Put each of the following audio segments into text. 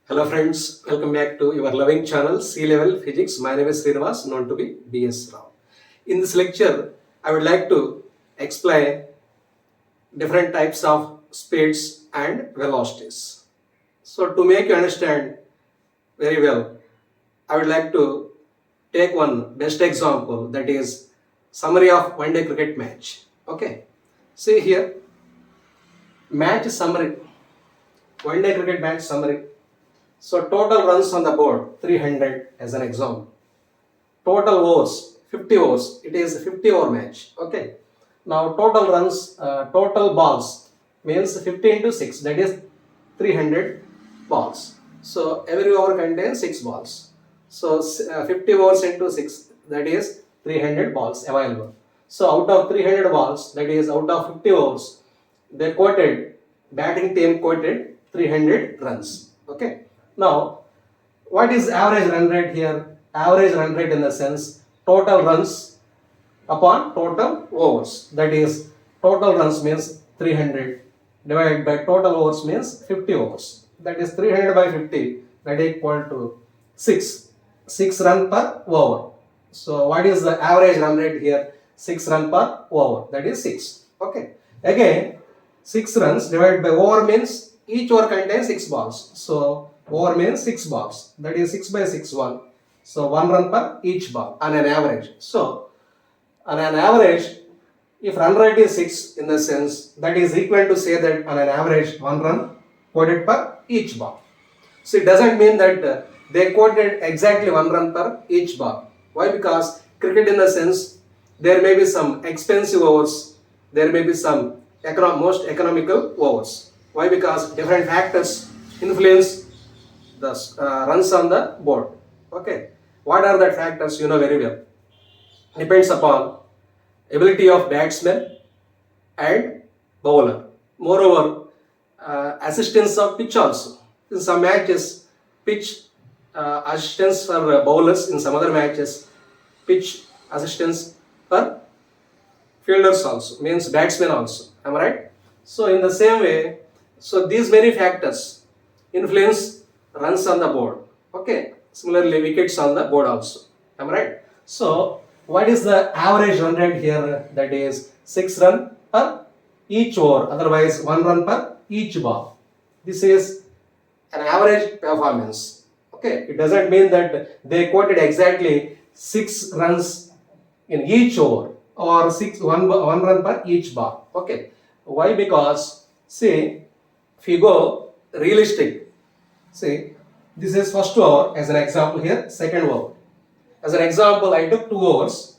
Hello friends, welcome back to your loving channel C-Level Physics. My name is Srinivas, known to be BS Rao. In this lecture, I would like to explain different types of speeds and velocities. So to make you understand very well, I would like to take one best example, that is summary of one-day cricket match. Okay, see here, match summary, one-day cricket match summary. So total runs on the board 300 as an example. Total overs 50 overs. It is a 50 over match. Okay. Now total runs, total balls means 50 into 6, that is 300 balls. So every over contains 6 balls. So 50 overs into 6, that is 300 balls available. So out of 300 balls, that is out of 50 overs, they quoted, batting team quoted 300 runs. Okay. Now, what is average run rate here? Average run rate in the sense total runs upon total overs. That is, total runs means 300 divided by total overs means 50 overs. That is 300 by 50, that is equal to 6. 6 run per over. So, what is the average run rate here? 6 run per over. That is 6. Okay. Again, 6 runs divided by over means each over contains 6 balls. So, over means 6 balls, that is 6 by 6 1. So 1 run per each ball on an average. So on an average, if run rate is 6 in the sense, that is equal to say that on an average 1 run quoted per each ball. So it doesn't mean that they quoted exactly 1 run per each ball. Why? Because cricket in the sense, there may be some expensive overs, there may be some most economical overs. Why? Because different factors influence the runs on the board. Okay, what are the factors? You know very well. Depends upon ability of batsman and bowler. Moreover, assistance of pitch also. In some matches, pitch assistance for bowlers. In some other matches, pitch assistance for fielders also, means batsmen also. Am I right? So in the same way, so these many factors influence runs on the board. Okay. Similarly, wickets on the board also. Am I right? So, what is the average run rate here? That is 6 run per each over. Otherwise, 1 run per each ball. This is an average performance. Okay. It doesn't mean that they quoted exactly 6 runs in each over or 1 run per each ball. Okay. Why? Because, see, if you go realistic, see, this is first over as an example here, second over. As an example, I took 2 overs.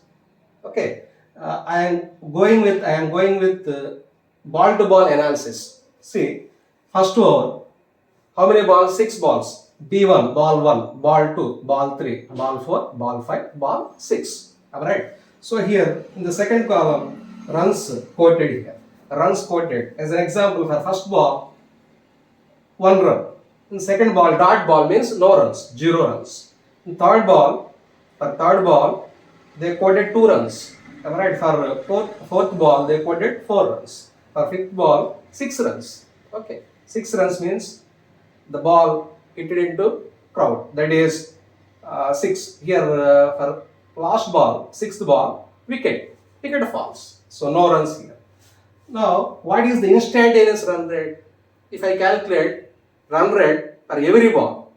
Okay, I am going with ball to ball analysis. See, first over, how many balls? 6 balls. B1, ball 1, ball 2, ball 3, ball 4, ball 5, ball 6. Alright. So here in the second column, runs quoted here. Runs quoted. As an example, for first ball, 1 run. In second ball, dot ball means no runs, 0 runs. In third ball, they quoted 2 runs. Alright, for fourth ball, they quoted 4 runs. For fifth ball, 6 runs. Okay, 6 runs means the ball hit it into crowd. That is 6. Here for last ball, sixth ball, wicket. Wicket falls. So no runs here. Now, what is the instantaneous run rate? If I calculate run rate per every ball,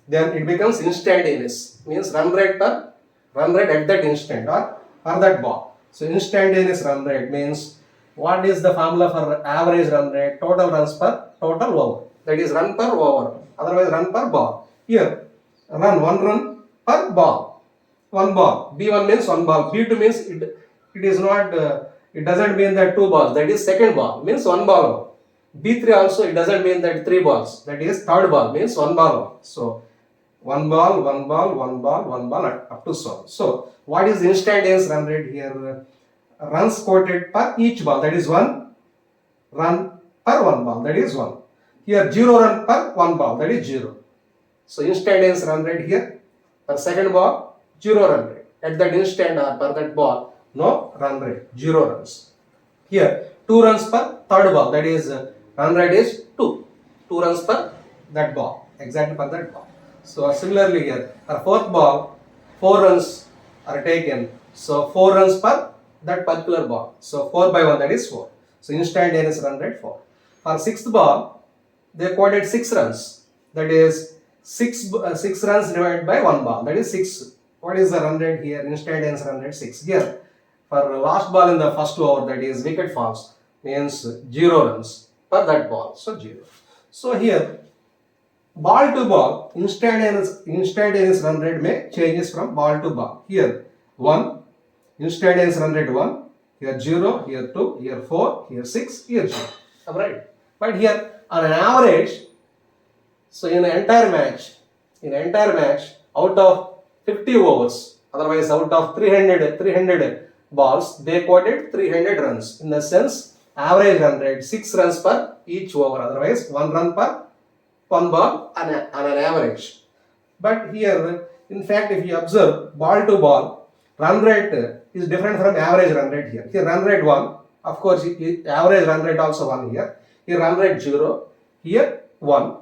then it becomes instantaneous, means run rate at that instant or for that ball. So instantaneous run rate means, what is the formula for average run rate? Total runs per total over, that is run per over, otherwise run per ball. Here run 1 run per ball, 1 ball. B1 means 1 ball, B2 means it is not it doesn't mean that 2 balls, that is second ball, means 1 ball. B3 also, it doesn't mean that 3 balls, that is third ball, means 1 ball. So 1 ball, 1 ball, 1 ball, 1 ball up to so. So what is instantaneous run rate here? Runs quoted per each ball, that is 1 run per 1 ball, that is 1. Here 0 run per 1 ball, that is 0. So instantaneous run rate here, per second ball, 0 run rate. At that instant or per that ball, no run rate, 0 runs. Here 2 runs per third ball, that is run rate is 2 runs per that ball. exactly for that ball. So similarly here, for fourth ball, 4 runs are taken. So 4 runs per that particular ball. So 4 by 1, that is 4. So instantaneous run rate 4. For sixth ball, they quoted 6 runs. That is 6 runs divided by 1 ball. That is 6. What is the run rate here? Instantaneous run rate 6. Here, for last ball in the first over, that is wicket falls, means 0 runs per that ball. So 0. So here, ball to ball, instantaneous run rate may changes from ball to ball. Here 1, instantaneous run rate 1, here 0, here 2, here 4, here 6, here 0. Alright. But here on an average, so in an entire match, out of 50 overs, otherwise out of 300 balls, they quoted 300 runs. In the sense, average run rate 6 runs per each over, otherwise 1 run per 1 ball on an average. But here, in fact, if you observe ball to ball, run rate is different from average run rate here. Here run rate 1, of course, average run rate also 1 here. Here run rate 0, here 1,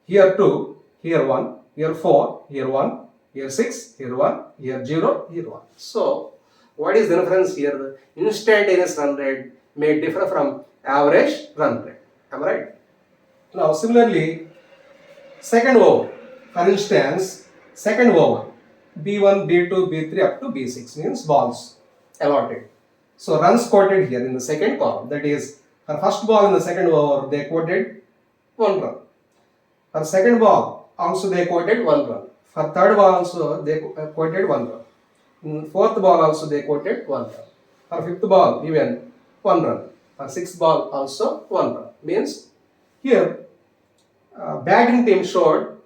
here 2, here 1, here 4, here 1, here 6, here 1, here 0, here 1. So, what is the difference here? Instantaneous run rate may differ from average run rate. Am I right? Now, similarly, second over, for instance, second over, B1, B2, B3 up to B6 means balls allotted. So, runs quoted here in the second column, that is, for first ball in the second over, they quoted 1 run. For second ball, also they quoted 1 run. For third ball also, they quoted 1 run. In fourth ball also, they quoted 1 run. For fifth ball, even 1 run. For sixth ball also 1 run. Means here, batting team showed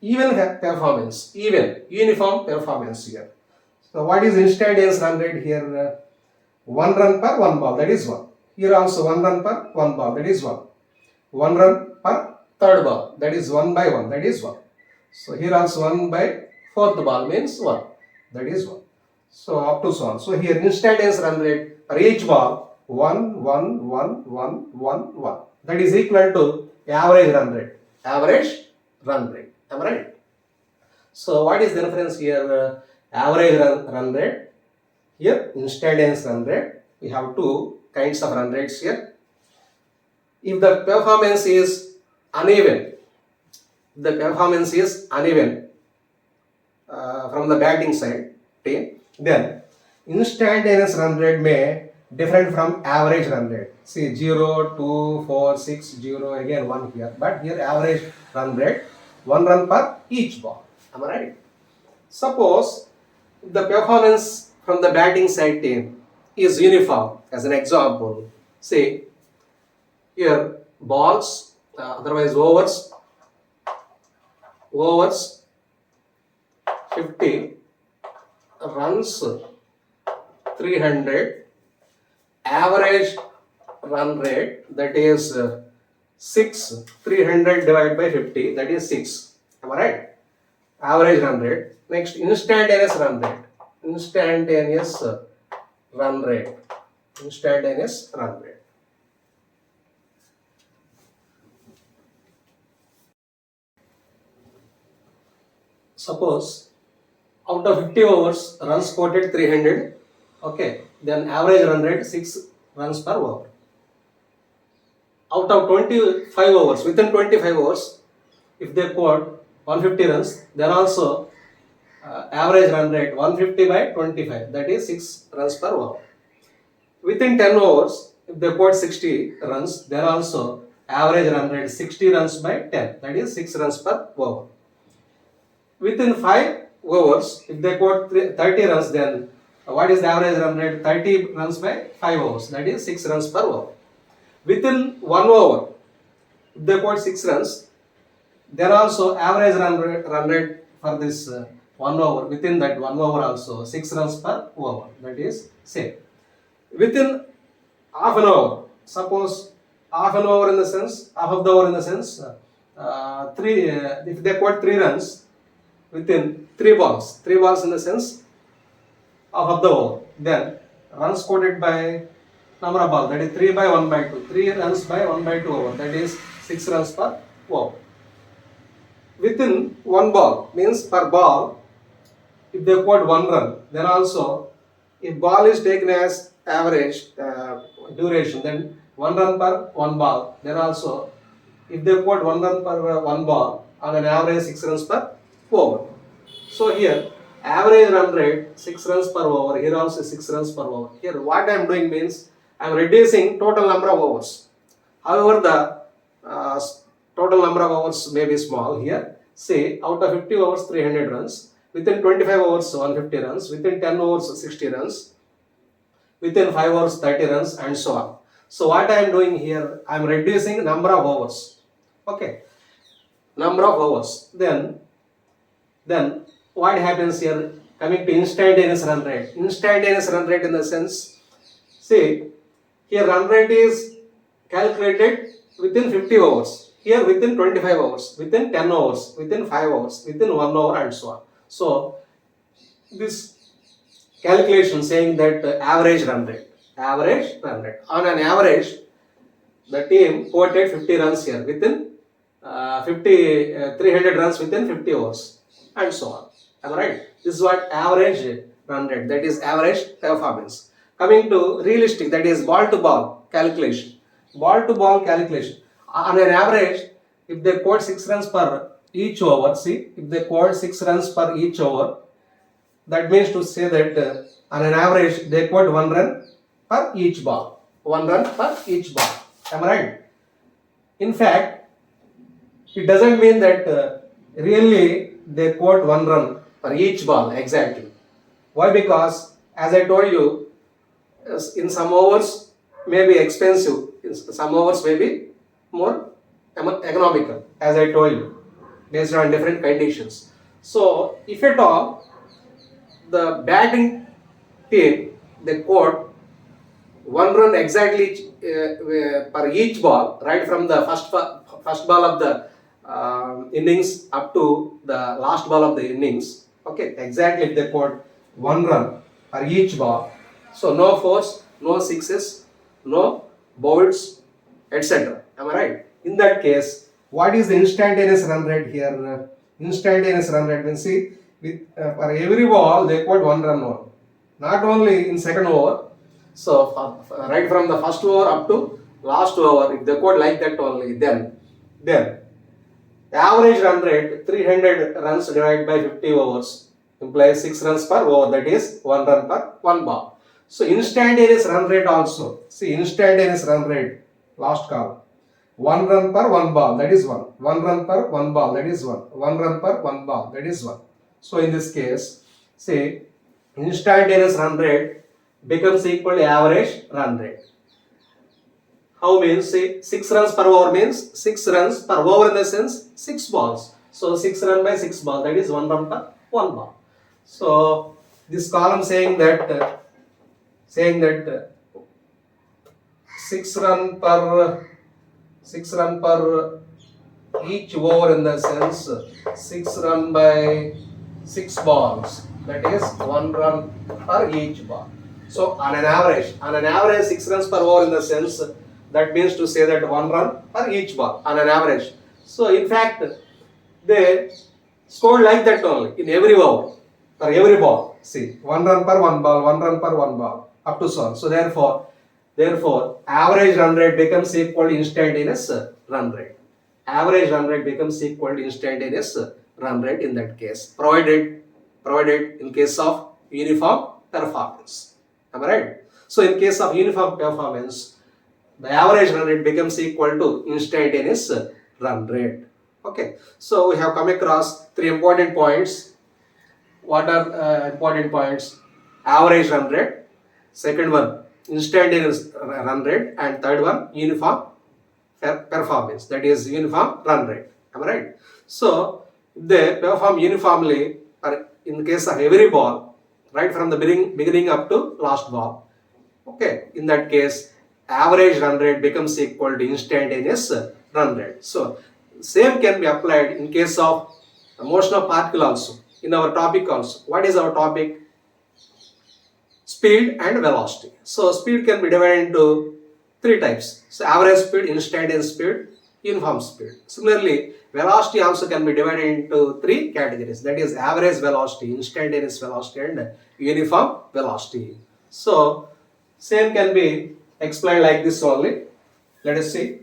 even performance, uniform performance here. So what is instantaneous run rate here? 1 run per 1 ball, that is 1. Here also 1 run per 1 ball, that is 1. 1 run per third ball, that is 1 by 1, that is 1. So here also 1 by fourth ball means 1, that is 1. So up to so on. So here instantaneous run rate for each ball 1, 1, 1, 1, 1, 1. That is equal to average run rate. Average run rate. Am I right? So what is the difference here? Average run rate. Here instantaneous run rate. We have two kinds of run rates here. If the performance is uneven, from the batting side team, then instantaneous run rate may different from average run rate. See 0, 2, 4, 6, 0, again 1 here. But here average run rate, 1 run per each ball. Am I right? Suppose the performance from the batting side team is uniform. As an example, say here balls, otherwise overs 50, runs 300, average run rate, that is 6, 300 divided by 50, that is 6. Am I right? Average run rate. Next, instantaneous run rate. Instantaneous run rate. Suppose out of 50 overs, runs quoted 300. Okay, then average run rate 6 runs per over. Out of 25 overs, within 25 overs, if they quote 150 runs, then also average run rate 150 by 25, that is 6 runs per over. Within 10 overs, if they quote 60 runs, then also average run rate 60 runs by 10, that is 6 runs per over. Within 5 overs, if they quote 30 runs, then what is the average run rate? 30 runs by 5 overs, that is 6 runs per over. Within 1 over, if they quote 6 runs, then also average run rate for this 1 over, within that 1 over also 6 runs per over, that is same. Within half an hour, suppose half an hour in the sense, half of the hour in the sense, if they quote 3 runs, within 3 balls in the sense half of the over, then runs quoted by number of balls, that is 3 by 1 by 2, 3 runs by 1 by 2 over, that is 6 runs per over. within one ball, means per ball, if they quote one run, then also if ball is taken as average duration, then one run per one ball, then also if they quote one run per one ball, on an average 6 runs per over. So here average run rate 6 runs per over, here also 6 runs per over. Here what I am doing means I am reducing total number of overs. However, the total number of overs may be small here. Say out of 50 overs 300 runs, within 25 overs 150 runs, within 10 overs 60 runs, within 5 hours 30 runs, and so on. So what I am doing here, I am reducing number of overs. Okay, number of hours. Then what happens here? Coming to instantaneous run rate. Instantaneous run rate in the sense, see, here run rate is calculated within 50 hours. Here within 25 hours, within 10 hours, within 5 hours, within 1 hour, and so on. So this calculation saying that average run rate. On an average, the team quoted 50 runs here within 300 runs within 50 hours, and so on. Am I right? This is what average run rate, that is average performance. Coming to realistic, that is ball to ball calculation. Ball to ball calculation. On an average, if they quote 6 runs per each over, see, if they quote 6 runs per each over, that means to say that on an average they quote 1 run per each ball. 1 run per each ball. Am I right? In fact, it doesn't mean that really they quote 1 run per each ball exactly. Why? Because as I told you, in some overs may be expensive, in some overs may be more economical, as I told you, based on different conditions. So if at all the batting team they quote 1 run exactly per each ball, right from the first ball of the innings up to the last ball of the innings. Okay, exactly if they quote 1 run per each ball. So no fours, no sixes, no bolts, etc. Am I right? In that case, what is the instantaneous run rate here? Instantaneous run rate means, see, with for every ball they quote 1 run only. Not only in second over. So right from the first over up to last over, if they quote like that only, then the average run rate 300 runs divided by 50 overs implies 6 runs per over, that is 1 run per 1 ball. So instantaneous run rate also, see, instantaneous run rate, last column, 1 run per 1 ball, that is 1. 1 run per 1 ball, that is 1. 1 run per 1 ball, that is 1. So in this case, say instantaneous run rate becomes equal to average run rate. How means, say 6 runs per over means 6 runs per over in the sense 6 balls. So 6 run by 6 ball, that is 1 run per 1 ball. So this column saying that 6 run per each over in the sense 6 run by 6 balls, that is 1 run per each ball. So on an average 6 runs per over in the sense, that means to say that 1 run per each ball on an average. So in fact they scored like that only in every over, for every ball. See, 1 run per 1 ball, 1 run per 1 ball, up to so on. So therefore average run rate becomes equal to instantaneous run rate. Average run rate becomes equal to instantaneous run rate in that case, provided in case of uniform performance. Am I right? So in case of uniform performance, the average run rate becomes equal to instantaneous run rate. Okay, so we have come across 3 important points. What are important points? Average run rate, second one instantaneous run rate, and third one uniform performance, that is uniform run rate. Am I right? So they perform uniformly in case of every ball, right from the beginning up to last ball. Okay, in that case average run rate becomes equal to instantaneous run rate. So same can be applied in case of motion of particle also. In our topic also, what is our topic? Speed and velocity. So speed can be divided into 3 types. So average speed, instantaneous speed, uniform speed. Similarly, velocity also can be divided into three categories, that is average velocity, instantaneous velocity and uniform velocity. So same can be explained like this only. Let us see.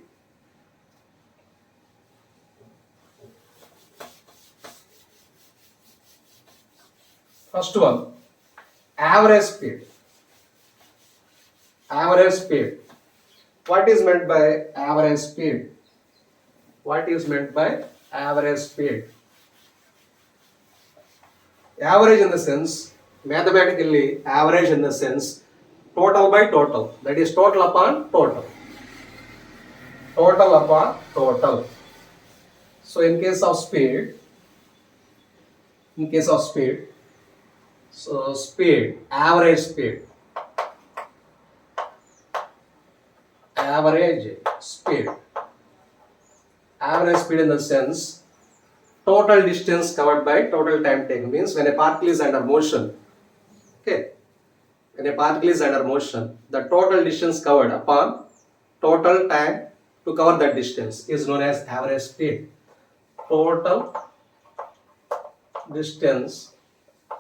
First one, average speed. Average speed. What is meant by average speed? What is meant by average speed? Average in the sense, mathematically average in the sense, total by total. That is total upon total. Total upon total. So in case of speed, so speed, average speed. Average speed. Average speed in the sense, total distance covered by total time taken, means when a particle is under motion, okay, when a particle is under motion, the total distance covered upon total time to cover that distance is known as average speed. Total distance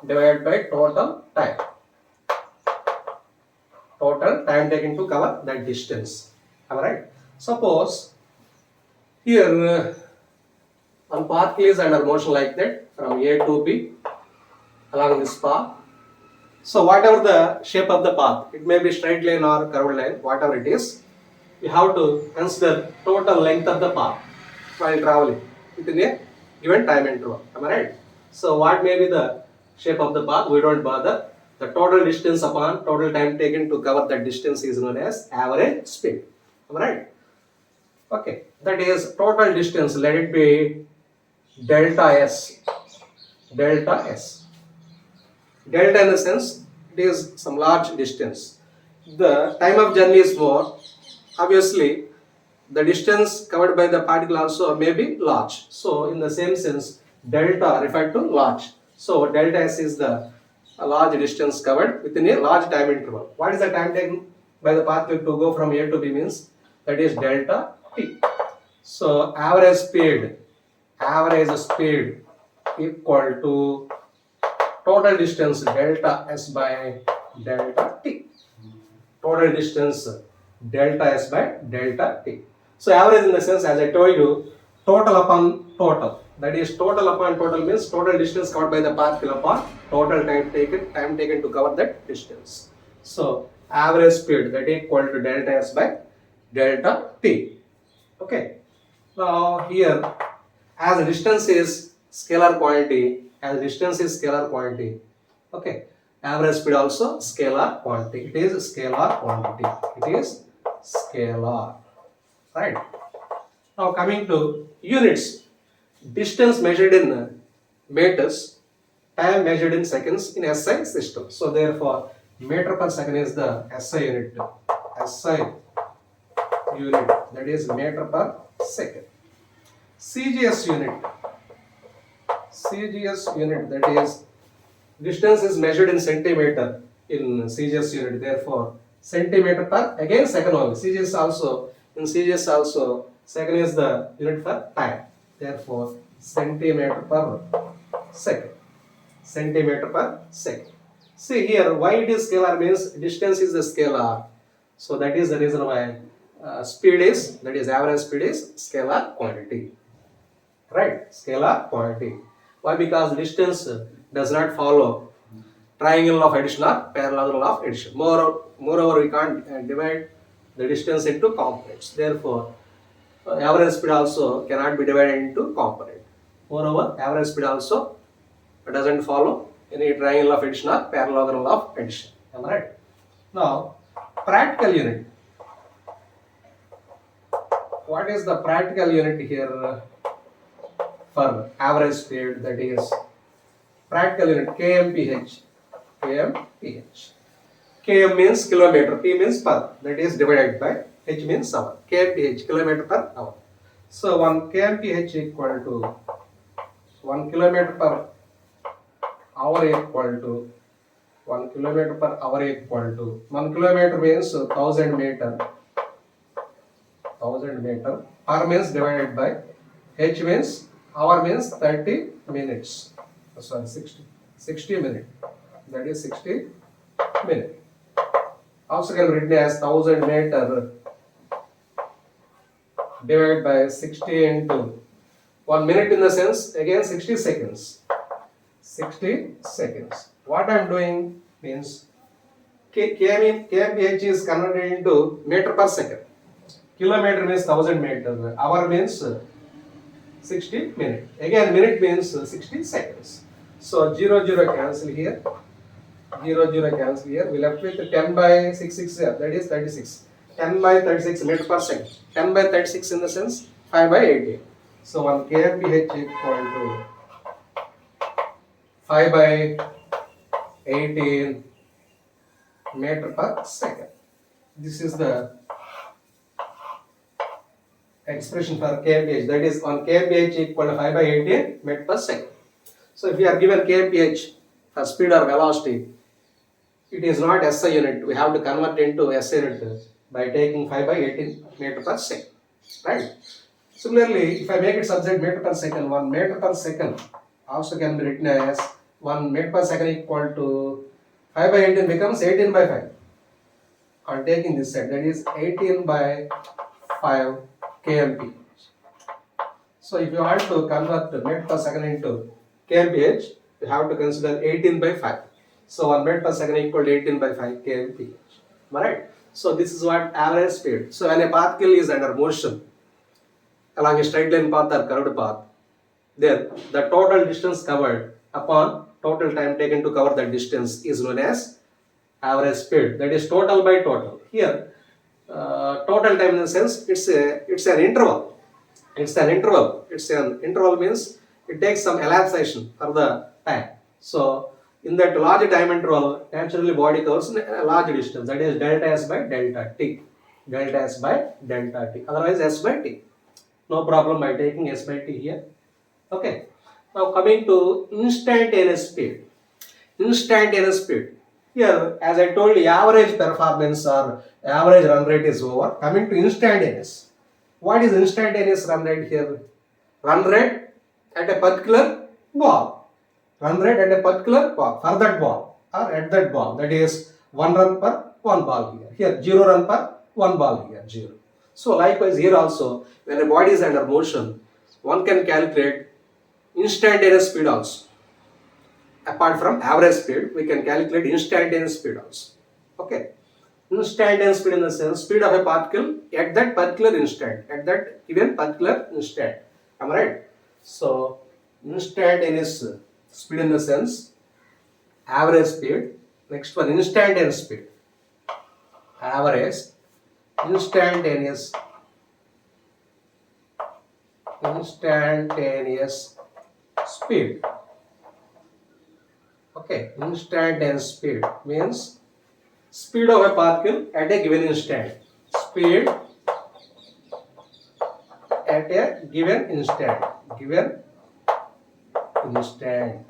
divided by total time. Total time taken to cover that distance. Alright. Suppose here one particle is under motion like that from A to B along this path. So whatever the shape of the path, it may be straight line or curved line, whatever it is, you have to consider total length of the path while traveling within a given time interval. Am I right? So what may be the shape of the path, we don't bother. The total distance upon total time taken to cover that distance is known as average speed. Am I right? Okay, that is total distance, let it be delta S. Delta S. Delta in the sense, it is some large distance. The time of journey is more. Obviously, the distance covered by the particle also may be large. So, in the same sense, delta referred to large. So, delta S is the large distance covered within a large time interval. What is the time taken by the particle to go from A to B means? That is delta T. So, average speed equal to total distance delta S by delta T. Total distance delta S by delta T. So average in the sense, as I told you, total upon total. That is total upon total means total distance covered by the particle upon total time taken to cover that distance. So average speed that is equal to delta S by delta T. Okay. Now here, as the distance is scalar quantity, okay, average speed also scalar quantity. It is scalar quantity. It is scalar. Right. Now coming to units. Distance measured in meters, time measured in seconds in SI system. So therefore, meter per second is the SI unit. SI unit, that is meter per second. CGS unit, that is distance is measured in centimeter in CGS unit. Therefore, centimeter per again second only. CGS also second is the unit for time. Therefore, centimeter per second. See here, why it is scalar means distance is the scalar. So that is the reason why average speed is scalar quantity. Right, scalar quantity. Why? Because distance does not follow triangle of addition or parallelogram of addition. Moreover, we can't divide the distance into components. Therefore, average speed also cannot be divided into component. Moreover, average speed also doesn't follow any triangle of addition or parallelogram of addition. Am I right? Now, practical unit. What is the practical unit here for average speed? That is practical unit kmph. Km means kilometer, P means per, that is divided by H means hour. kmph, kilometer per hour. So 1 kmph equal to 1 kilometer per hour equal to 1 kilometer per hour equal to 1 kilometer means 1000 meter. 1000 meter. Per means divided by H means hour means 30 minutes. Sorry, 60 minutes. That is 60 minutes. Also can be written as 1000 meter divided by 60 into 1 minute in the sense again 60 seconds. 60 seconds. What I am doing means kmph is converted into meter per second. Kilometer means 1000 meters. Hour means 60 minutes. Again minute means 60 seconds. So 0 0 cancel here. 0 0 cancel here. We left with 10 by 6 here. That is 36. 10 by 36 meter per second. 10 by 36 in the sense 5 by 18. So 1 kmph equal to 5 by 18 meter per second. This is the expression for kmph. That is on kmph equal to 5 by 18 meter per second. So if you are given kmph for speed or velocity, it is not SI unit. We have to convert into SI unit by taking 5 by 18 meter per second. Right? Similarly, if I make it subject meter per second, 1 meter per second also can be written as 1 meter per second equal to 5 by 18 becomes 18 by 5. On taking this side, that is 18 by 5 kmph. So if you want to convert meter per second into kmph, you have to consider 18 by 5. So 1 meter per second equal to 18 by 5 kmph. Alright? So this is what average speed. So when a particle is under motion along a straight line path or curved path, then the total distance covered upon total time taken to cover that distance is known as average speed. That is total by total. Here, total time in the sense it's an interval. It's an interval means it takes some elapsation for the time. So in that large time interval, naturally body covers a large distance. That is delta S by delta T. Delta S by delta T. Otherwise S by T. No problem by taking S by T here. Okay. Now coming to instantaneous speed. Instantaneous speed. Here, as I told you, average performance or average run rate is over. Coming to instantaneous. What is instantaneous run rate here? Run rate at a particular ball. Run rate at a particular ball. For that ball or at that ball. That is 1 run per 1 ball here. Here 0 run per 1 ball here. 0. So likewise here also, when a body is under motion, one can calculate instantaneous speed also. Apart from average speed, we can calculate instantaneous speed also. Okay. Instantaneous speed in the sense, speed of a particle at that particular instant, at that given particular instant. Am I right? So, instantaneous speed in the sense, average speed. Next one, instantaneous speed. Average, instantaneous speed. Okay, instantaneous speed means speed of a particle at a given instant. Speed at a given instant.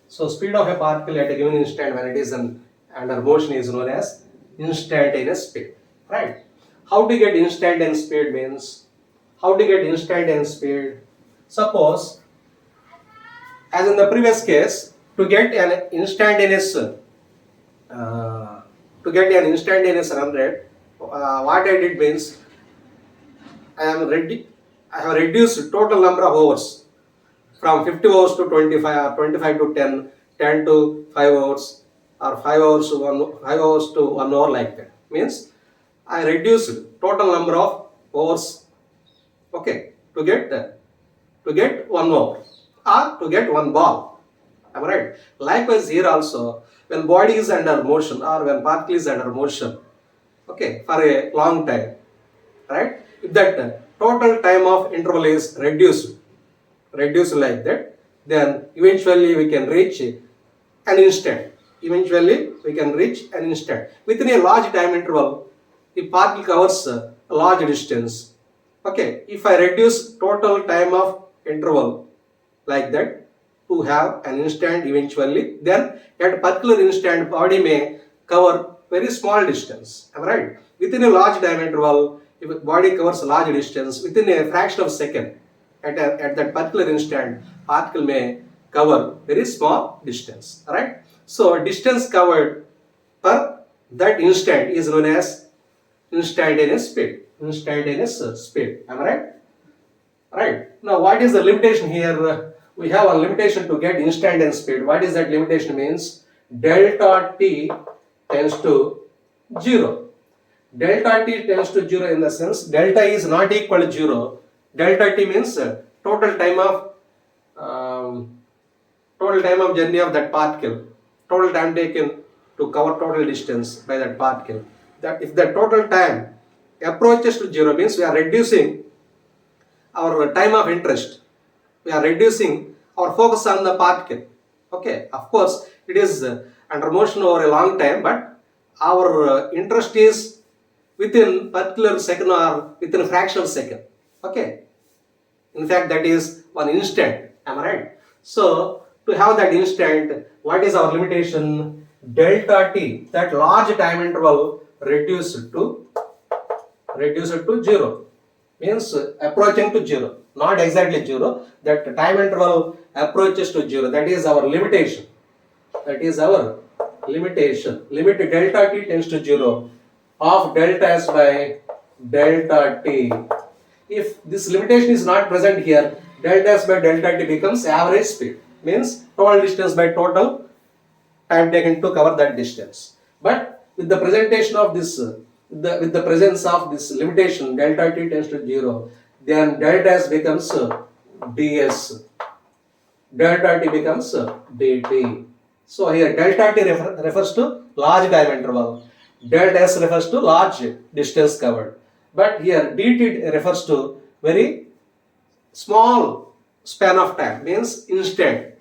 So speed of a particle at a given instant when it is under motion is known as instantaneous speed. Right? How to get instantaneous speed means, how to get instantaneous speed? Suppose, as in the previous case, to get an instantaneous run rate, what I did means I have reduced total number of hours from 50 hours to 25 or 25 to 10, 10 to 5 hours or 5 hours to 1 hour like that. Means I reduced total number of hours, okay, to get 1 hour or to get 1 ball. Am I right? Likewise here also, when body is under motion or when particle is under motion, okay, for a long time, right? If that total time of interval is reduced like that, then eventually we can reach an instant. Within a large time interval, the particle covers a large distance. Okay, if I reduce total time of interval like that to have an instant eventually, then at a particular instant body may cover very small distance. Am I right? within a large time interval, if a body covers a large distance within a fraction of a second, at that particular instant, particle may cover very small distance. Alright? So distance covered per that instant is known as instantaneous speed. Instantaneous speed. Am I right? Right. Now what is the limitation here? We have a limitation to get instantaneous speed. What is that limitation means? Delta t tends to 0. Delta t tends to 0 in the sense delta is not equal to 0. Delta t means total time of journey of that particle, total time taken to cover total distance by that particle. That if the total time approaches to 0 means we are reducing our time of interest. We are reducing our focus on the particle. Okay, of course it is under motion over a long time, but our interest is within particular second or within a fraction of a second. Okay, in fact that is one instant. Am I right? So to have that instant, what is our limitation? Delta t, that large time interval reduced to 0, means approaching to 0, not exactly 0, that time interval approaches to 0, that is our limitation. That is our limitation. Limit delta t tends to 0 of delta s by delta t. If this limitation is not present here, delta s by delta t becomes average speed, means total distance by total time taken to cover that distance. But with the presentation of this, with the presence of this limitation, delta t tends to 0, then delta s becomes ds. Delta t becomes dt. So here delta t refers to large time interval, delta s refers to large distance covered. But here dt refers to very small span of time, means instant.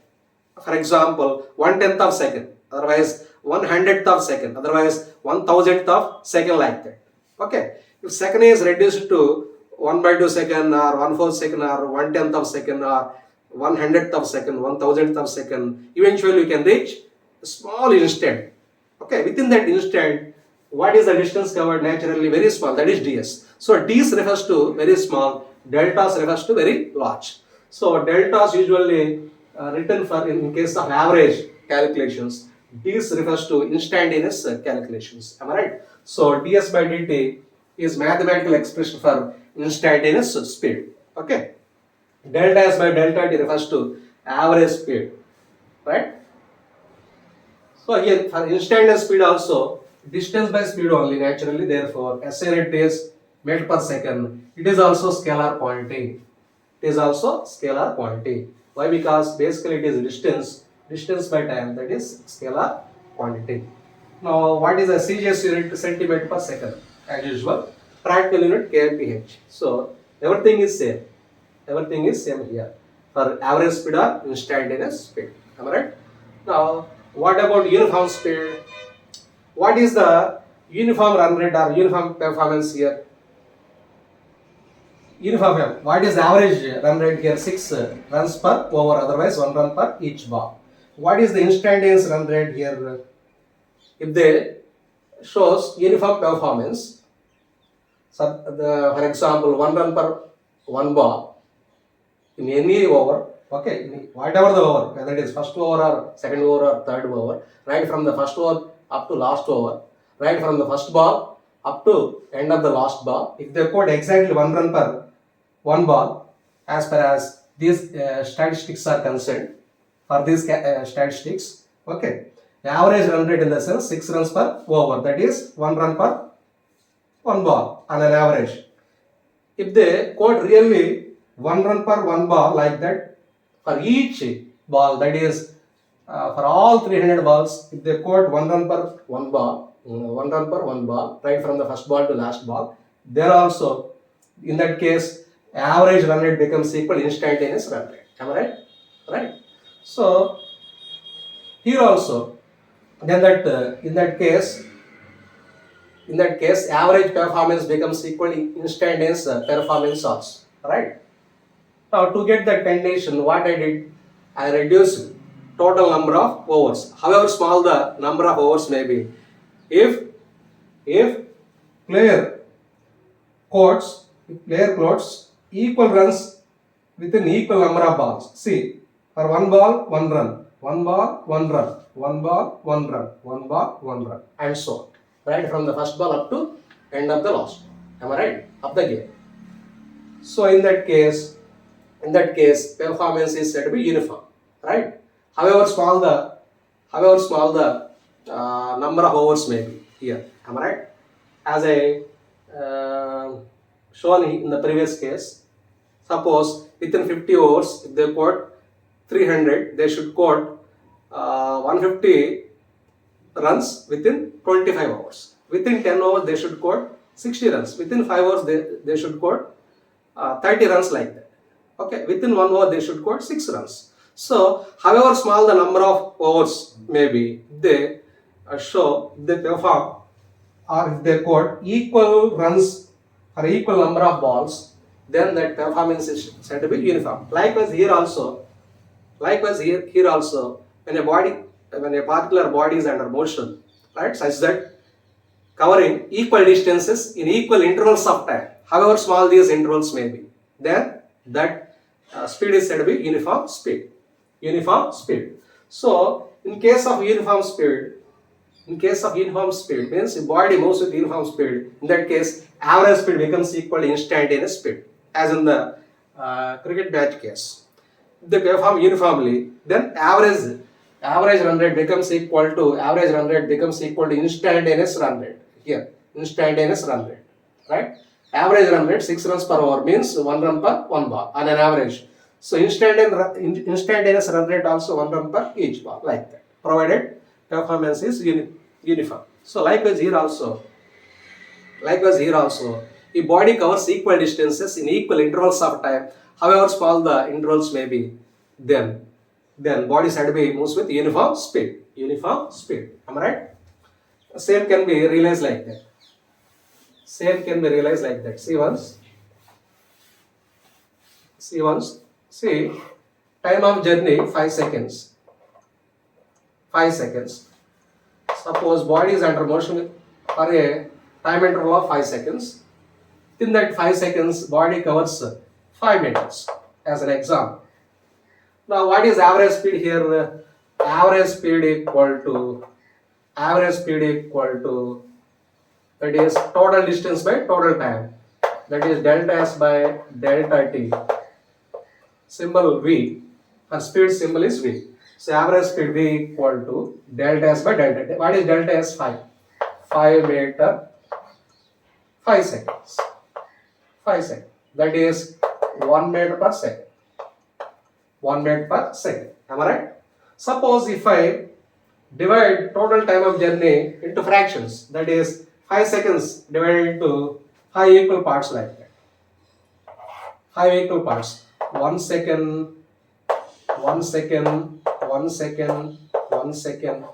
For example, 1/10th of second, otherwise 1/100th of second, otherwise 1,000th of second, like that. Okay. If second is reduced to 1/2 second or 1/4 second or 1/10th of second or 1/100th of second, 1,000th of second, eventually you can reach a small instant. Okay. Within that instant, what is the distance covered? Naturally very small, that is ds. So ds refers to very small, deltas refers to very large. So deltas usually written for in case of average calculations. Ds refers to instantaneous calculations. Am I right? So ds by dt is mathematical expression for instantaneous speed. Okay. Delta s by delta t refers to average speed. Right? So here for instantaneous speed also, distance by speed only naturally, therefore SI unit is meter per second. It is also scalar quantity. It is also scalar quantity. Why? Because basically it is distance by time, that is scalar quantity. Now what is the CGS unit? Centimeter per second as usual. Practical unit kmph. So everything is same. Everything is same here for average speed or instantaneous speed. Am I right? Now what about uniform speed? What is the uniform run rate or uniform performance here? Uniform, what is the average run rate here? 6 runs per over, otherwise 1 run per each ball. What is the instantaneous run rate here? If they shows uniform performance, so for example 1 run per 1 ball in any over, okay, whatever the over, whether it is first over or second over or third over, right from the first over up to last over, right from the first ball up to end of the last ball, if they quote exactly 1 run per 1 ball, as far as these statistics are concerned, for these statistics, okay, the average run rate in the sense 6 runs per over, that is 1 run per 1 ball on an average. If they quote really 1 run per 1 ball like that for each ball, that is for all 300 balls, if they quote 1 run per 1 ball, 1 run per 1 ball, right from the first ball to last ball, there also in that case average run rate becomes equal to instantaneous run rate. Am I right? Right. So here also, then that in that case average performance becomes equal to instantaneous performance also. Right. Now to get that condition, what I did, I reduced total number of overs, however small the number of overs may be. If player quotes equal runs within equal number of balls. See, for one ball, one run, one ball, one run, one ball, one run, one ball, one run, and so on. Right from the first ball up to end of the last. Am I right? Of the game. So in that case, performance is said to be uniform, right? However small the number of overs may be here. Am I right? As I shown in the previous case, suppose within 50 overs, if they quote 300, they should quote 150 runs within 25 hours. Within 10 overs, they should quote 60 runs. Within 5 hours, they should quote 30 runs like that. Okay, within 1 hour, they should quote 6 runs. So, however small the number of overs may be, they perform, or if they quote equal runs or equal number of balls, then that performance is said to be uniform. Likewise here also, when a particular body is under motion, right, such that covering equal distances in equal intervals of time, however small these intervals may be, then that speed is said to be uniform speed. So, in case of uniform speed means the body moves with uniform speed. In that case, average speed becomes equal to instantaneous speed, as in the cricket match case. If they perform uniformly, then average run rate becomes equal to instantaneous run rate. Here, instantaneous run rate, right? Average run rate 6 runs per hour means 1 run per 1 ball on an average. So instantaneous run rate also 1 run per each ball, like that, provided performance is uniform. So likewise here also, the body covers equal distances in equal intervals of time, however small the intervals may be, then body is said to be moves with uniform speed. Am I right? Same can be realized like that. See once. See, time of journey 5 seconds. Suppose body is under motion for a time interval of 5 seconds. In that 5 seconds, body covers 5 meters as an example. Now, what is average speed here? Average speed equal to that is total distance by total time. That is delta S by delta T. Symbol V. And speed symbol is V. So average speed V equal to delta S by delta T. What is delta S? 5 meter 5 seconds. That is 1 meter per second. Am I right? Suppose if I divide total time of journey into fractions, that is 5 seconds divided into 5 equal parts like that. 5 equal parts. 1 second, 1 second, 1 second, 1 second,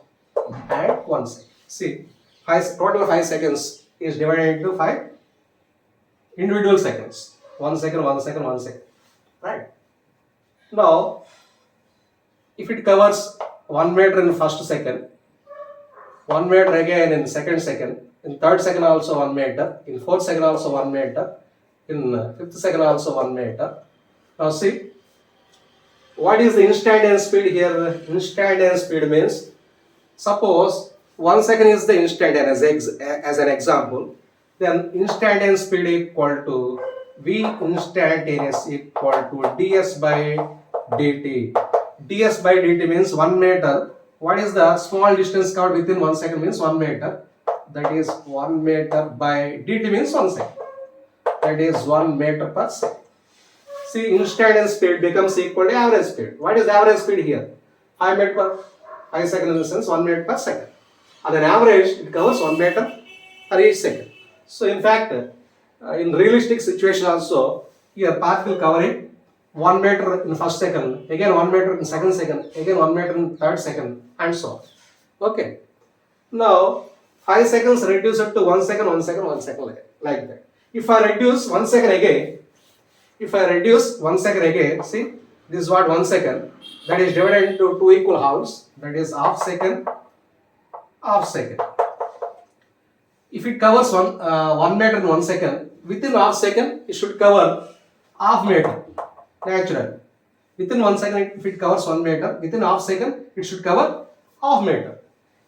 and 1 second. See, total 5 seconds is divided into 5 individual seconds. 1 second, 1 second, 1 second. Right? Now, if it covers 1 meter in first second, 1 meter again in second second, in third second also 1 meter, in fourth second also 1 meter, in fifth second also 1 meter. Now see, what is the instantaneous speed here? Instantaneous speed means, suppose 1 second is the instantaneous as an example, then instantaneous speed equal to V instantaneous equal to ds by dt. ds by dt means 1 meter. What is the small distance covered within 1 second means 1 meter. That is 1 meter by dt means 1 second. That is 1 meter per second. See, instantaneous speed becomes equal to average speed. What is average speed here? 5 meter per 5 seconds in the sense 1 meter per second. On an average, it covers 1 meter per each second. So in fact, in realistic situation also, here particle covering 1 meter in first second, again 1 meter in second second, again 1 meter in third second, and so on. Okay. Now 5 seconds reduce it to 1 second, 1 second, 1 second like that. If I reduce 1 second again, see, this is what 1 second, that is divided into 2 equal halves, that is half second. if it covers 1 meter in 1 second, within half second it should cover half meter naturally. Within 1 second, if it covers 1 meter, within half second it should cover half meter.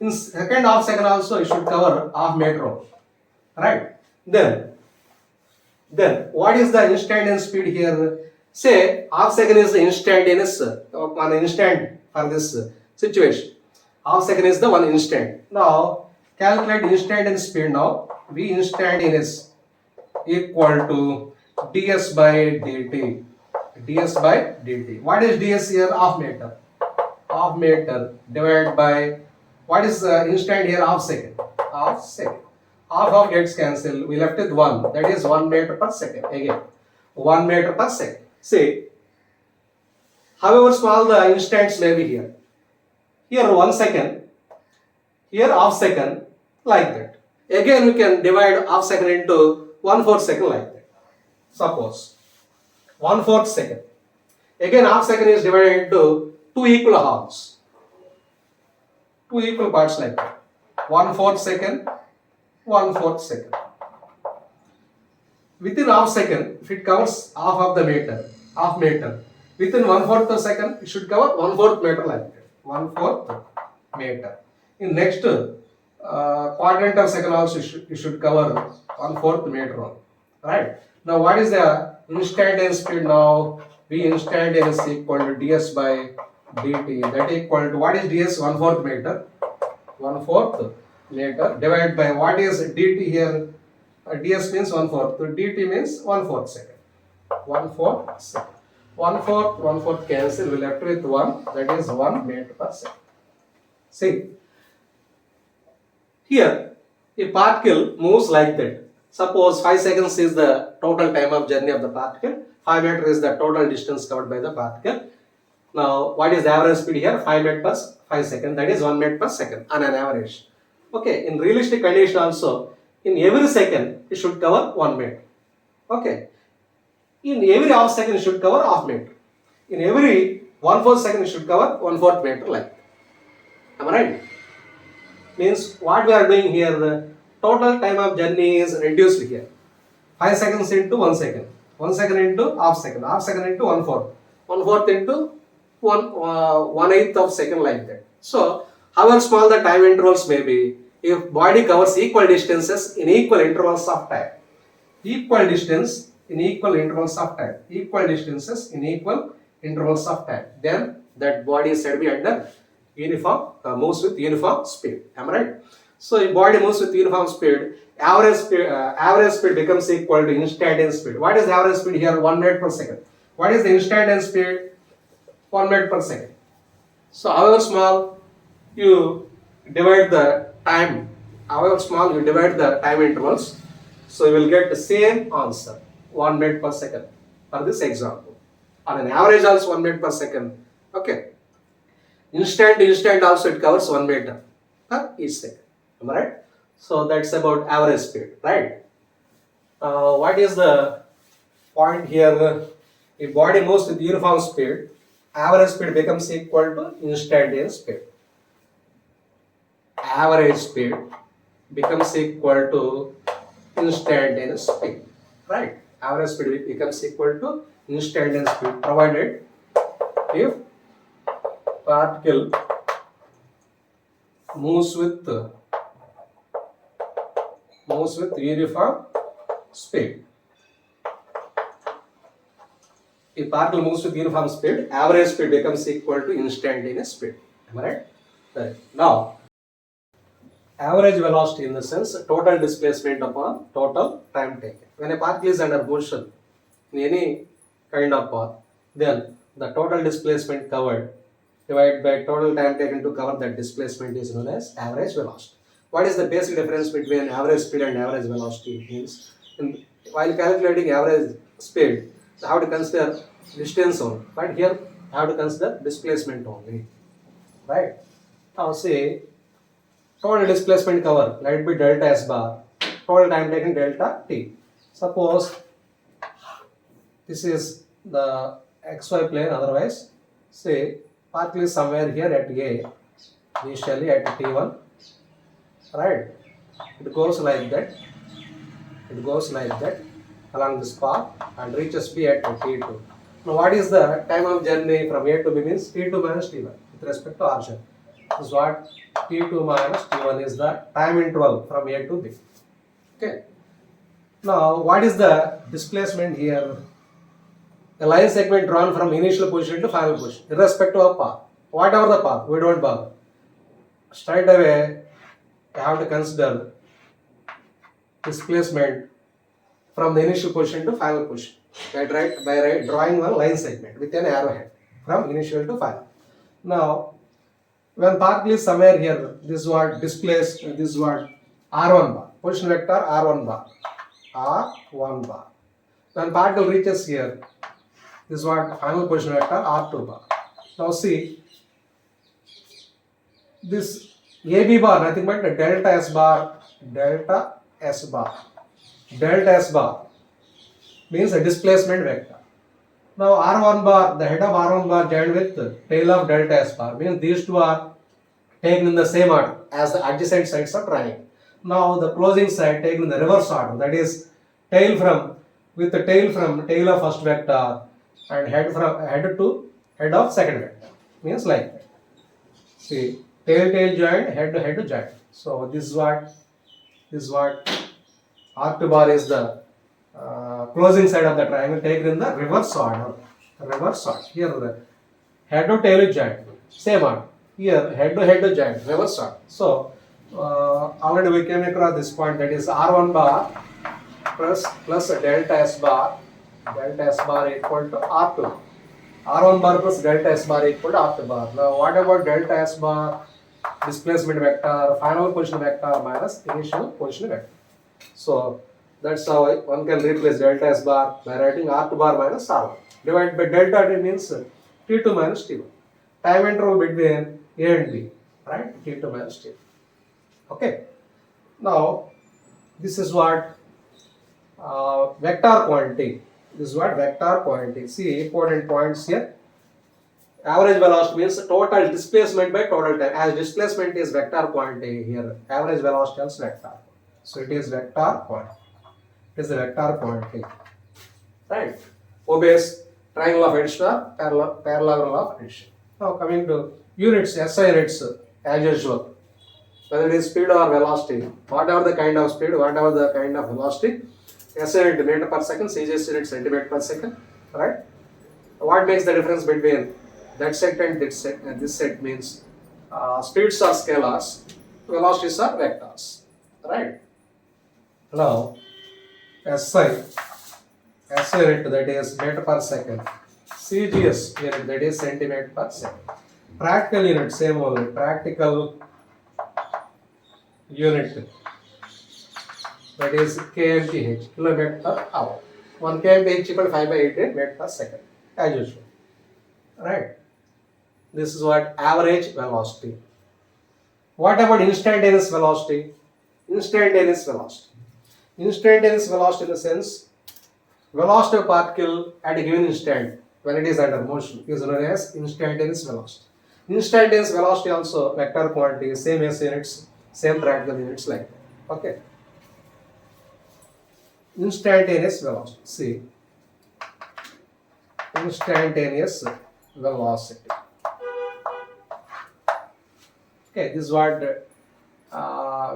In second half second also it should cover half meter, right? Then what is the instantaneous speed here? Say half second is the instantaneous one instant for this situation. Half second is the one instant. Now calculate instantaneous speed. Now V instantaneous equal to ds by dt. ds by dt. What is ds here? Half meter. Half meter divided by what is instant here? Half second. Half second. Half gets cancelled. We left with 1. That is 1 meter per second. Again, 1 meter per second. See, however small the instants may be here. Here 1 second. Here half second. Like that. Again, we can divide half second into 1/4 second like that. Suppose 1/4 second. Again, half second is divided into 2 equal halves. 2 equal parts like that. 1/4 second. 1/4 second. Within half second, if it covers half of the meter, half meter. Within 1/4 of second, it should cover 1/4 meter like that. 1/4 meter. In next quadrant of second also, it should cover 1/4 meter on. Right. Now, what is the instantaneous speed now? V instantaneous equal to ds by dt. That equal to what is ds? 1/4 meter. 1/4 meter divided by what is dt here? ds means 1/4. So dt means 1/4 second. 1/4 second. 1/4 cancel. We left with 1. That is 1 meter per second. See, here a particle moves like that. Suppose 5 seconds is the total time of journey of the particle. 5 meter is the total distance covered by the particle. Now, what is the average speed here? 5 meter per 5 seconds. That is 1 meter per second on an average. Okay, in realistic condition also, in every second it should cover 1 meter. Okay, in every half second it should cover half meter. In every 1/4 second it should cover 1/4 meter like that. Am I right? Means what we are doing here, the total time of journey is reduced here. 5 seconds into 1 second. 1 second into half second. Half second into 1/4. 1/4 into 1/8 of second like that. So, however small the time intervals may be, if body covers equal distances in equal intervals of time. Equal distance in equal intervals of time. Equal distances in equal intervals of time. Then that body is said to be under uniform, moves with uniform speed. Am I right? So if body moves with uniform speed, average speed becomes equal to instantaneous speed. What is the average speed here? 1 meter per second. What is the instantaneous speed? 1 meter per second. So however small you divide the time, however small you divide the time intervals, so you will get the same answer, 1 meter per second for this example. On an average also 1 meter per second. Okay. Instant to instant also it covers 1 meter per each second. Am I right? So that's about average speed, right? What is the point here? If body moves with uniform speed, average speed becomes equal to instantaneous speed. Average speed becomes equal to instantaneous speed, right? Average speed becomes equal to instantaneous speed provided if particle moves with uniform speed. If particle moves with uniform speed, average speed becomes equal to instantaneous speed. Am I right? Right. Now, average velocity in the sense total displacement upon total time taken. When a particle is under motion in any kind of path, then the total displacement covered divided by total time taken to cover that displacement is known as average velocity. What is the basic difference between average speed and average velocity? Means while calculating average speed, you have to consider distance only, but here you have to consider displacement only, right? Now say total displacement cover, let it be delta s bar, total time taken delta t. Suppose this is the xy plane, otherwise say particle is somewhere here at A, initially at t1, right? It goes like that. It goes like that along this path and reaches B at T2. Now what is the time of journey from A to B means T2 minus T1 with respect to R journey. This is what T2 minus T1 is the time interval from A to B. Okay. Now what is the displacement here? A line segment drawn from initial position to final position, irrespective of path. Whatever the path, we don't bother. Straight away, you have to consider displacement from the initial position to final position by drawing one line segment with an arrowhead from initial to final. Now, when particle is somewhere here, this is what displaced, this is what R1 bar, position vector R1 bar, R1 bar. When particle reaches here, this is what final position vector R2 bar. Now see, this AB bar nothing but delta S bar, delta S bar. Delta S bar means a displacement vector. Now R1 bar, the head of R1 bar joined with tail of delta S bar means these two are taken in the same order as the adjacent sides of triangle. Now the closing side taken in the reverse order, that is tail from tail of first vector and head to head of second vector means like that. See, tail joined, head to head joined. So this is what R2 bar is the closing side of the triangle taken in the reverse order. Here the head to tail is joined, same order. Here head to head joined, reverse order. So already we came across this point, that is R1 bar plus delta S bar equal to R2. R1 bar plus delta S bar equal to R2 bar. Now what about delta S bar? Displacement vector, final position vector minus initial position vector. So that's how one can replace delta S bar by writing R2 bar minus R1. Divided by delta T means T2 minus T1. Time interval between A and B, right? T2 minus T1. Okay. Now this is what vector quantity. This is what vector quantity. See, important points here. Average velocity means total displacement by total time. As displacement is vector quantity here, average velocity is vector. So it is vector quantity. It is a vector quantity. Right? Obeys triangle of addition or parallelogram of addition. Now coming to units, SI units as usual. Whether it is speed or velocity, whatever the kind of speed, whatever the kind of velocity, SI unit meter per second, CGS unit centimeter per second. Right? What makes the difference between that set and this set means speeds are scalars, velocities are vectors. Right? Now, SI unit, that is meter per second, CGS unit, that is centimeter per second. Practical unit, same only, practical unit, that is kmph, kilometer per hour. 1 kmph equal to 5 by 88 meter per second, as usual. Right? This is what average velocity. What about instantaneous velocity? Instantaneous velocity in the sense, velocity of particle at a given instant when it is under motion is known as instantaneous velocity. Instantaneous velocity also vector quantity, same as units, same practical units like that. Okay. Instantaneous velocity. See, instantaneous velocity. Okay, this is what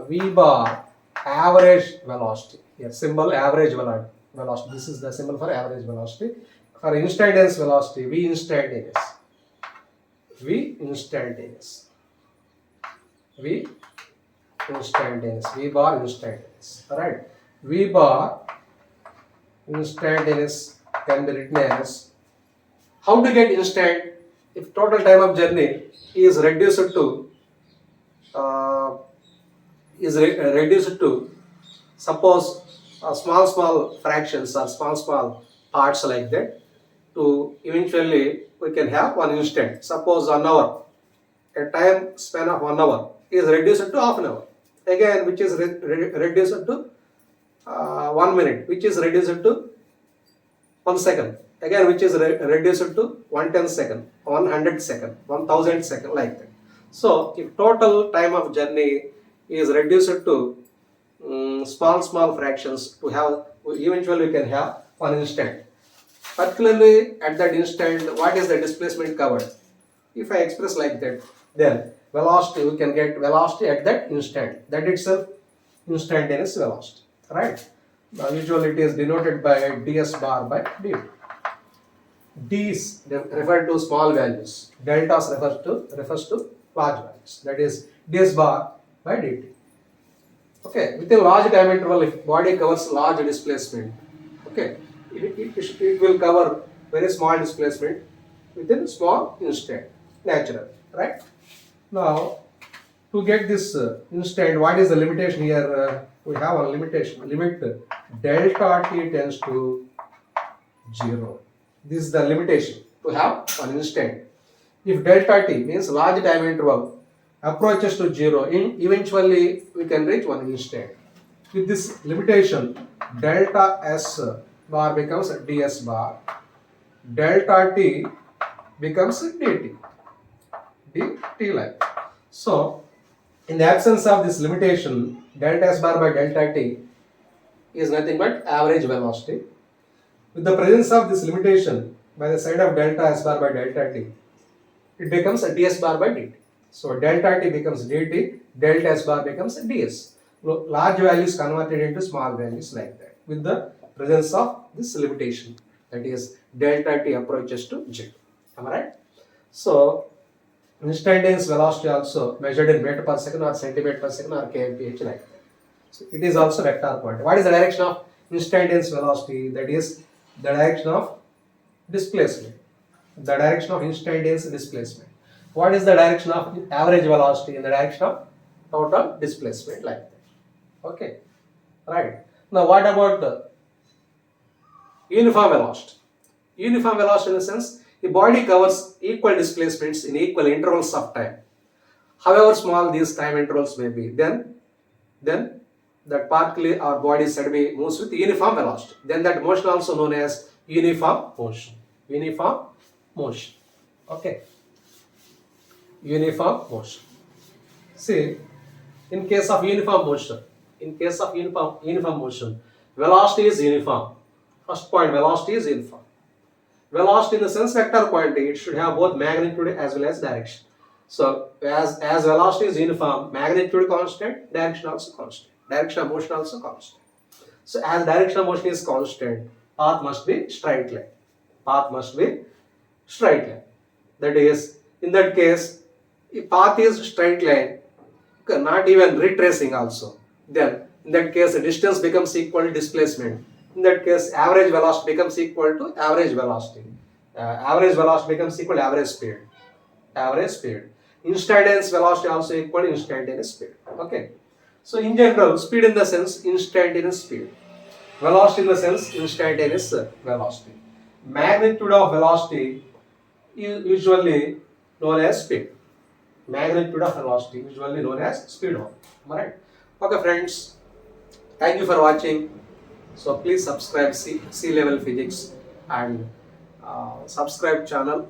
V bar, average velocity. Here, symbol average velocity. This is the symbol for average velocity. For instantaneous velocity, V instantaneous. V instantaneous. V instantaneous. V bar instantaneous. Alright. V bar instantaneous can be written as, how to get instant if total time of journey is reduced to suppose small fractions or small parts like that, to eventually we can have one instant. Suppose 1 hour, a time span of 1 hour is reduced to half an hour, again which is reduced to 1 minute, which is reduced to 1 second, again which is reduced to 1/10 second, 100 second, 1000 second, like that. So if total time of journey is reduced to small fractions to have, eventually we can have one instant. Particularly at that instant, what is the displacement covered? If I express like that, then velocity, we can get velocity at that instant. That itself instantaneous velocity, right? Now usually it is denoted by ds bar by dt. D's refer to small values. Deltas refers to large values. That is ds bar by dt. Okay, within large time interval, if body covers large displacement, okay, it will cover very small displacement within small instant, natural, right? Now, to get this instant, what is the limitation here? We have a limitation. Limit delta t tends to 0. This is the limitation to have an instant. If delta t means large time interval approaches to 0, eventually we can reach one instant. With this limitation, delta s bar becomes ds bar, delta t becomes dt, dt like. So, in the absence of this limitation, delta s bar by delta t is nothing but average velocity. With the presence of this limitation by the side of delta s bar by delta t, it becomes a ds bar by dt. So delta t becomes dt, delta s bar becomes ds. Large values converted into small values like that with the presence of this limitation, that is delta t approaches to 0. Am I right? So instantaneous velocity also measured in meter per second or centimeter per second or kmph like that. So it is also vector quantity. What is the direction of instantaneous velocity? That is the direction of displacement. The direction of instantaneous displacement. What is the direction of average velocity? In the direction of total displacement like that. Okay, right. Now what about the uniform velocity? Uniform velocity in the sense, the body covers equal displacements in equal intervals of time. However small these time intervals may be, then that partly our body said to be moves with uniform velocity. Then that motion also known as uniform motion. Uniform motion. Okay. Uniform motion. See, in case of uniform motion, velocity is uniform. First point, velocity is uniform. Velocity in the sense vector quantity, it should have both magnitude as well as direction. So as velocity is uniform, magnitude constant, direction also constant. Direction of motion also constant. So as direction of motion is constant, path must be straight line. Path must be straight line. That is, in that case, if path is straight line, not even retracing also, then in that case the distance becomes equal to displacement. In that case, average velocity becomes equal to average velocity. Average velocity becomes equal to average speed. Average speed. Instantaneous velocity also equal to instantaneous speed. Okay. So in general, speed in the sense instantaneous speed. Velocity in the sense instantaneous velocity. Magnitude of velocity is usually known as speed. Magnitude of velocity usually known as speed. Alright. Okay friends, thank you for watching. So please subscribe C level physics and subscribe channel,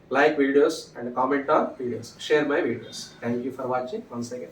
like videos and comment on videos, share my videos. Thank you for watching once again.